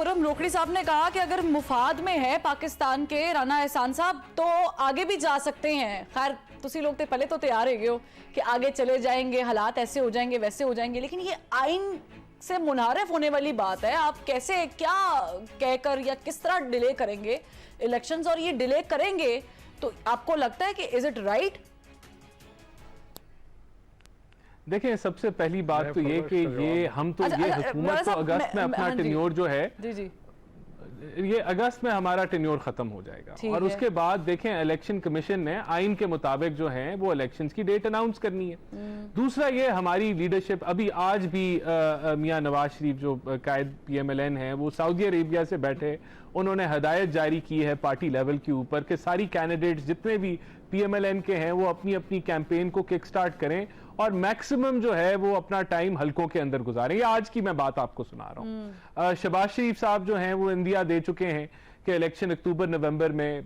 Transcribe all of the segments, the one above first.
खुरम रोकड़ी साहब ने कहा कि अगर मुफाद में है पाकिस्तान के राना एहसान साहब तो आगे भी जा सकते हैं। खैर तुसी लोग तो पहले तो तैयार है हो कि आगे चले जाएंगे, हालात ऐसे हो जाएंगे वैसे हो जाएंगे, लेकिन ये आइन से मुनारिफ होने वाली बात है। आप कैसे क्या कहकर या किस तरह डिले करेंगे इलेक्शंस, और ये डिले करेंगे तो आपको लगता है कि इज इट राइट? देखें, सबसे पहली बात तो ये कि ये हम तो ये हुकूमत तो अगस्त में अपना टेन्योर जो है ये अगस्त में हमारा टेन्योर खत्म हो जाएगा और उसके बाद देखें इलेक्शन कमीशन ने आइन के मुताबिक जो है वो इलेक्शंस की डेट अनाउंस करनी है। दूसरा ये हमारी लीडरशिप अभी आज भी मियां नवाज शरीफ जो कायद PMLN है वो सऊदी अरेबिया से बैठे, उन्होंने हदायत जारी की है पार्टी लेवल के ऊपर कि सारी कैंडिडेट्स जितने भी PMLN के हैं वो अपनी अपनी कैंपेन को किक स्टार्ट करें और मैक्सिमम जो है वो अपना टाइम हलकों के अंदर गुजारें। ये आज की मैं बात आपको सुना रहा हूँ। शहबाज शरीफ साहब जो हैं वो इंदिया दे चुके हैं कि इलेक्शन अक्टूबर नवंबर में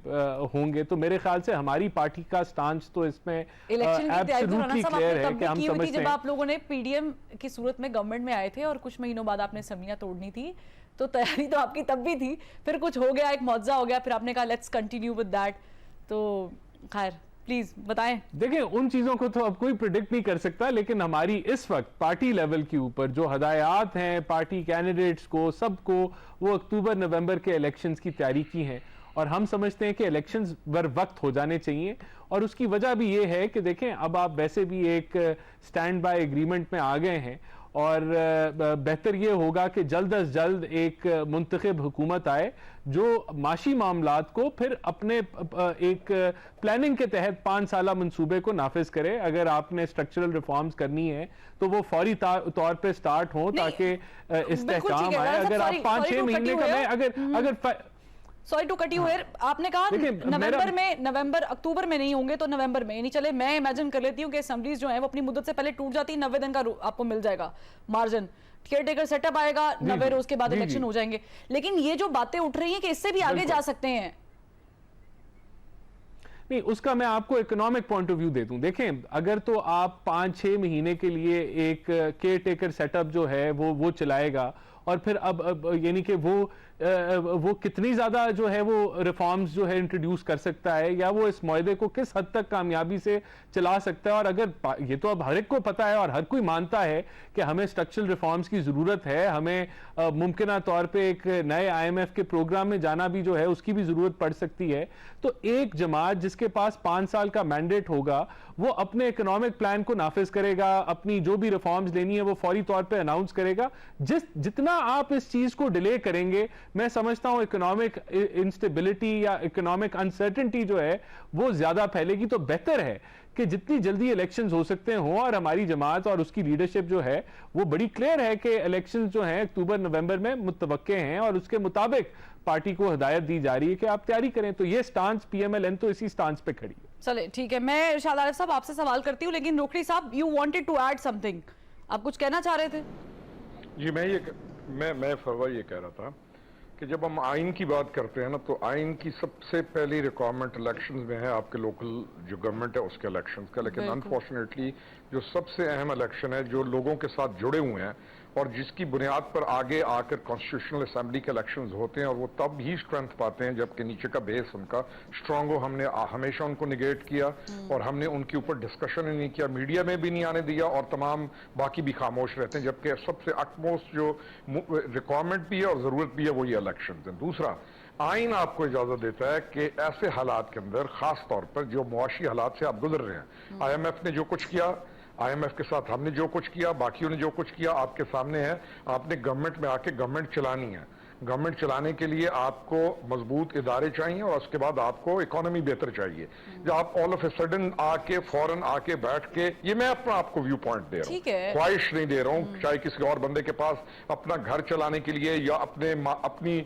होंगे, तो मेरे ख्याल से हमारी पार्टी का स्टांस तो इसमें एब्सोल्युटली क्लियर है कि हम समझते हैं। जब आप लोगों ने PDM की सूरत में गवर्नमेंट में आए थे और कुछ महीनों बाद आपने समियां तोड़नी थी, तो तैयारी तो आपकी तब भी थी, फिर कुछ हो गया, एक मुआवजा हो गया, फिर आपने कहा लेट्स कंटिन्यू विद दैट। तो खैर प्लीज बताएं। देखिए, उन चीजों को तो अब कोई प्रिडिक्ट नहीं कर सकता, लेकिन हमारी इस वक्त पार्टी लेवल के ऊपर जो हदायत हैं पार्टी कैंडिडेट्स को सबको, वो अक्टूबर नवंबर के इलेक्शंस की तैयारी की हैं और हम समझते हैं कि इलेक्शंस बर वक्त हो जाने चाहिए। और उसकी वजह भी ये है कि देखें, अब आप वैसे भी एक स्टैंड बाय एग्रीमेंट में आ गए हैं और बेहतर ये होगा कि जल्द अज जल्द एक मुंतखब हुकूमत आए जो माशी मामलात को फिर अपने एक प्लानिंग के तहत 5 साला मंसूबे को नाफिज करे। अगर आपने स्ट्रक्चरल रिफॉर्म्स करनी है तो वो फौरी तौर पे स्टार्ट हो ताकि इस्तेहकाम आए। अगर आप 5-6 महीने का अगर sorry to cut you here, आपने कहा नवंबर अक्टूबर में नहीं होंगे तो नवंबर में नहीं चले। मैं इमेजिन कर लेती हूँ कि असेंबलीज जो है वो अपनी मुद्दत से पहले टूट जाती है, 90 दिन का आपको मिल जाएगा मार्जिन, केयर टेकर सेटअप आएगा 90 रोज के बाद इलेक्शन हो जाएंगे। लेकिन ये जो बातें उठ रही हैं कि इससे भी आगे जा सकते हैं, नहीं, उसका मैं आपको इकोनॉमिक पॉइंट ऑफ व्यू दे दूं। देखें, अगर तो आप 5-6 महीने के लिए एक केयर टेकर सेटअप जो है वो चलाएगा और फिर अब यानी कि वो कितनी ज्यादा जो है वो रिफॉर्म्स जो है इंट्रोड्यूस कर सकता है या वो इस मुआहदे को किस हद तक कामयाबी से चला सकता है। और अगर ये तो अब हर एक को पता है और हर कोई मानता है कि हमें स्ट्रक्चरल रिफॉर्म्स की जरूरत है, हमें मुमकिन तौर पे एक नए IMF के प्रोग्राम में जाना भी जो है उसकी भी जरूरत पड़ सकती है। तो एक जमात जिसके पास 5 साल का मैंडेट होगा वो अपने इकोनॉमिक प्लान को नाफिज करेगा, अपनी जो भी रिफॉर्म्स लेनी है वो फौरी तौर पे अनाउंस करेगा। जितना आप इस चीज को डिले करेंगे, मैं समझता हूं इकोनॉमिक इंस्टेबिलिटी या इकोनॉमिक अनसर्टेनिटी जो है वो ज्यादा फैलेगी। तो बेहतर है कि जितनी जल्दी इलेक्शंस हो सकते हों, और हमारी जमात और उसकी लीडरशिप जो है वो बड़ी क्लियर है कि इलेक्शंस जो हैं अक्टूबर नवंबर में मुतवक्के हैं और उसके मुताबिक पार्टी को हिदायत दी जा रही है कि आप तैयारी करें। तो ये स्टांस PMLN तो इसी स्टांस पे खड़ी है। चले ठीक है, मैं इरशाद आरिफ साहब आपसे सवाल करती हूँ, लेकिन रोकड़ी साहब you wanted to add something, आप कुछ कहना चाह रहे थे? जी, मैं फरवा ये कह रहा था कि जब हम आइन की बात करते हैं ना, तो आइन की सबसे पहली रिक्वायरमेंट इलेक्शंस में है आपके लोकल जो गवर्नमेंट है उसके इलेक्शंस का। लेकिन अनफॉर्चुनेटली जो सबसे अहम इलेक्शन है जो लोगों के साथ जुड़े हुए हैं और जिसकी बुनियाद पर आगे आकर कॉन्स्टिट्यूशनल असेंबली के इलेक्शंस होते हैं और वो तब ही स्ट्रेंथ पाते हैं जबकि नीचे का बेस उनका स्ट्रांग हो। हमने हमेशा उनको निगेट किया और हमने उनके ऊपर डिस्कशन ही नहीं किया, मीडिया में भी नहीं आने दिया और तमाम बाकी भी खामोश रहते हैं, जबकि सबसे अटमोस्ट जो रिक्वायरमेंट भी है और जरूरत भी है वो ये इलेक्शन है। दूसरा, आइन आपको इजाजत देता है कि ऐसे हालात के अंदर खास तौर पर जो मुआशी हालात से आप गुजर रहे हैं, IMF ने जो कुछ किया, IMF के साथ हमने जो कुछ किया, बाकियों ने जो कुछ किया आपके सामने है। आपने गवर्नमेंट में आके गवर्नमेंट चलानी है। गवर्नमेंट चलाने के लिए आपको मजबूत इदारे चाहिए और उसके बाद आपको इकोनॉमी बेहतर चाहिए। जब आप ऑल ऑफ ए सडन आके फौरन आके बैठ के, ये मैं अपना आपको व्यू पॉइंट दे रहा हूँ, ख्वाहिश नहीं दे रहा हूँ, चाहे किसी और बंदे के पास अपना घर चलाने के लिए या अपनी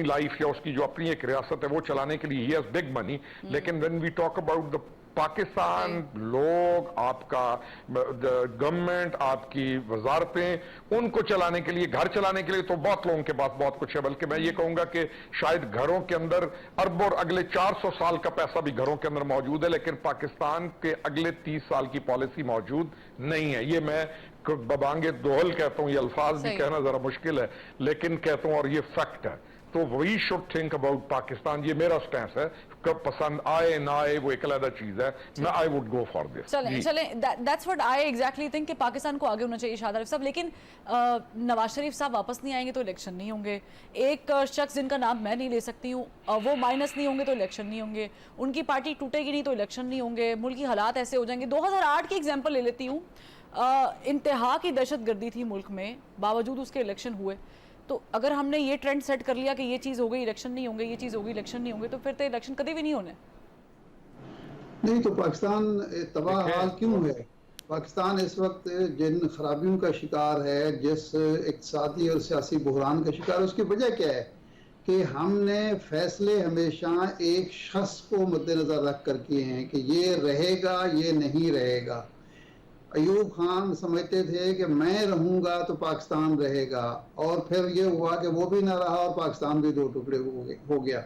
लाइफ या उसकी जो अपनी एक रियासत है वो चलाने के लिए ही हैज बिग मनी। लेकिन when we talk about the Pakistan लोग, आपका गवर्नमेंट, आपकी वजारतें, उनको चलाने के लिए, घर चलाने के लिए तो बहुत लोगों के पास बहुत कुछ है। बल्कि मैं ये कहूंगा कि शायद घरों के अंदर अरबों, अगले 400 साल का पैसा भी घरों के अंदर मौजूद है, लेकिन पाकिस्तान के अगले 30 साल की पॉलिसी मौजूद नहीं है। ये मैं बबांगे दोहल कहता हूं, ये अल्फाज भी कहना जरा मुश्किल है, लेकिन कहता हूं, और ये फैक्ट है। तो we should think about Pakistan, ये मेरा स्टैंस है। कब पसंद आए ना आए वो एक अलग चीज है। मैं I would go for this. चले that's what I exactly think कि पाकिस्तान को आगे होना चाहिए शाहद आरिफ साहब। लेकिन नवाज शरीफ साहब वापस नहीं आएंगे तो इलेक्शन नहीं होंगे। एक शख्स जिनका नाम मैं नहीं ले सकती हूँ, वो माइनस नहीं होंगे तो इलेक्शन नहीं होंगे। उनकी पार्टी टूटेगी नहीं तो इलेक्शन नहीं होंगे। मुल्क की हालात ऐसे हो जाएंगे। 2008 की एग्जाम्पल ले लेती हूँ। इंतहा की दहशतगर्दी थी मुल्क में, बावजूद उसके इलेक्शन हुए। तो अगर हमने ये ट्रेंड सेट कर लिया कि ये चीज़ हो गई इलेक्शन नहीं होंगे, ये चीज़ हो गई इलेक्शन नहीं होंगे, तो फिर तो इलेक्शन कभी भी नहीं होने। नहीं तो पाकिस्तान तबाह हाल क्यों है? पाकिस्तान इस वक्त जिन खराबियों का शिकार है, जिस इक़्तिसादी और सियासी बहरान का शिकार है, उसकी वजह क्या है कि हमने फैसले हमेशा एक शख्स को मद्देनज़र रख कर किए हैं कि ये रहेगा, ये नहीं रहेगा। अयूब खान समझते थे कि मैं रहूंगा तो पाकिस्तान रहेगा, और फिर ये हुआ कि वो भी ना रहा और पाकिस्तान भी दो टुकड़े हो गया।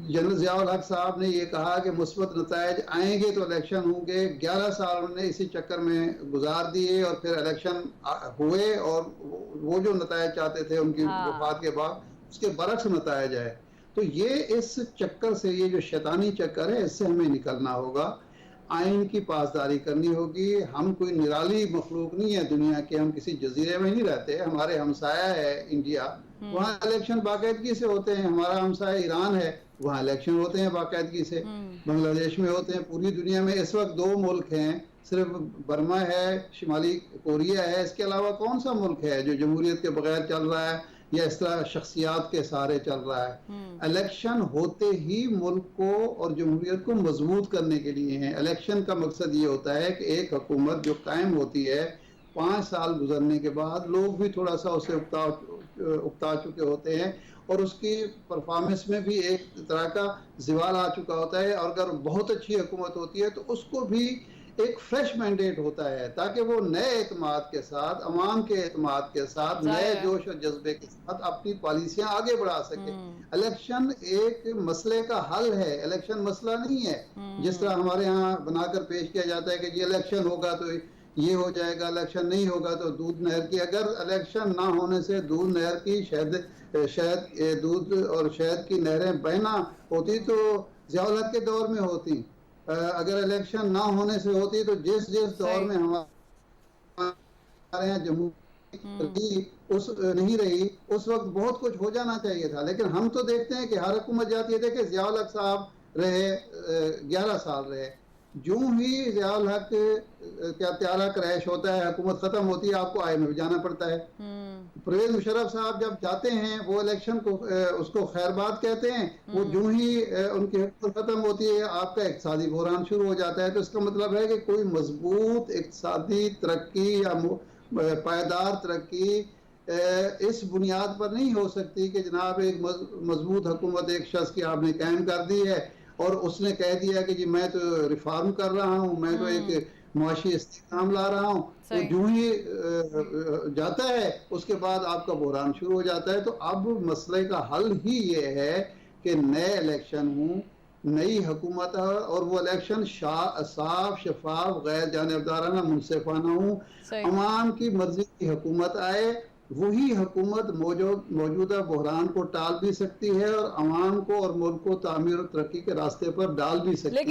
जनरल ज़ियाउल हक साहब ने ये कहा कि मुस्बत नतायज आएंगे तो इलेक्शन होंगे। 11 साल उन्होंने इसी चक्कर में गुजार दिए और फिर इलेक्शन हुए, और वो जो नतायज चाहते थे उनकी वफात के बाद उसके बरक्स नतायज आए। तो ये इस चक्कर से, ये जो शैतानी चक्कर है, इससे हमें निकलना होगा। आइन की पासदारी करनी होगी। हम कोई निराली मखलूक नहीं है दुनिया के, हम किसी जजीरे में नहीं रहते। हमारे हमसाया है इंडिया, वहाँ इलेक्शन बाकायदगी से होते हैं। हमारा हमसाया ईरान है, वहाँ इलेक्शन होते हैं बाकायदगी से। बांग्लादेश में होते हैं। पूरी दुनिया में इस वक्त 2 मुल्क हैं, सिर्फ बर्मा है, शिमाली कोरिया है। इसके अलावा कौन सा मुल्क है जो जमहूरियत के बगैर चल रहा है या इस तरह शख्सियात के सहारे चल रहा है? इलेक्शन होते ही मुल्क को और जमहूरियत को मजबूत करने के लिए हैं। इलेक्शन का मकसद ये होता है कि एक हुकूमत जो कायम होती है, 5 साल गुजरने के बाद लोग भी थोड़ा सा उसे उकता चुके होते हैं और उसकी परफॉर्मेंस में भी एक तरह का ज़वाल आ चुका होता है। और अगर बहुत अच्छी हुकूमत होती है तो उसको भी एक फ्रेश मैंडेट होता है, ताकि वो नए एतमाद के साथ, अवाम के एतमाद के साथ, नए जोश और जज्बे के साथ अपनी पॉलिसियां आगे बढ़ा सके। इलेक्शन एक मसले का हल है, इलेक्शन मसला नहीं है। जिस तरह हमारे यहाँ बनाकर पेश किया जाता है कि जी इलेक्शन होगा तो ये हो जाएगा, इलेक्शन नहीं होगा तो दूध नहर की। अगर इलेक्शन ना होने से दूध नहर की दूध और शहद की नहरें बहना होती तो ज़ियाउल हक के दौर में होती। अगर इलेक्शन ना होने से होती तो जिस दौर में हमारे यहाँ जमहूरी उस नहीं रही, उस वक्त बहुत कुछ हो जाना चाहिए था। लेकिन हम तो देखते हैं कि हर हुकूमत जाती है। देखिए ज़ियाउल हक साहब रहे 11 साल रहे। जो ही ज़ियाउल हक क्या त्यारा क्रैश होता है, हुकूमत खत्म होती है, आपको आई में भी जाना पड़ता है। परवेज मुशर्रफ साहब जब जाते हैं वो इलेक्शन को उसको खैरबाद कहते हैं। वो जो ही उनकी हुकूमत खत्म होती है आपका इक़्तिसादी बहरान शुरू हो जाता है। तो इसका मतलब है कि कोई मजबूत इक़्तिसादी तरक्की या पायदार तरक्की इस बुनियाद पर नहीं हो सकती कि जनाब एक मजबूत हुकूमत एक शख्स की आपने कायम कर दी है और उसने कह दिया कि जी मैं तो रिफॉर्म कर रहा हूँ, मैं तो एक मुआशी इस्तेकाम ला रहा हूँ। तो जो ही जाता है उसके बाद आपका बहरान शुरू हो जाता है। तो अब मसले का हल ही ये है कि नए इलेक्शन हों, नई हुकूमत है और वो इलेक्शन साफ शफाफ गैर जानिबदाराना मुनसिफाना हो। अवाम की मर्जी की हुकूमत आए, वही हुकूमत मौजूदा बहरान को टाल भी सकती है और अवाम को और मुल्क को तामीर और तरक्की के रास्ते पर डाल भी सकती है।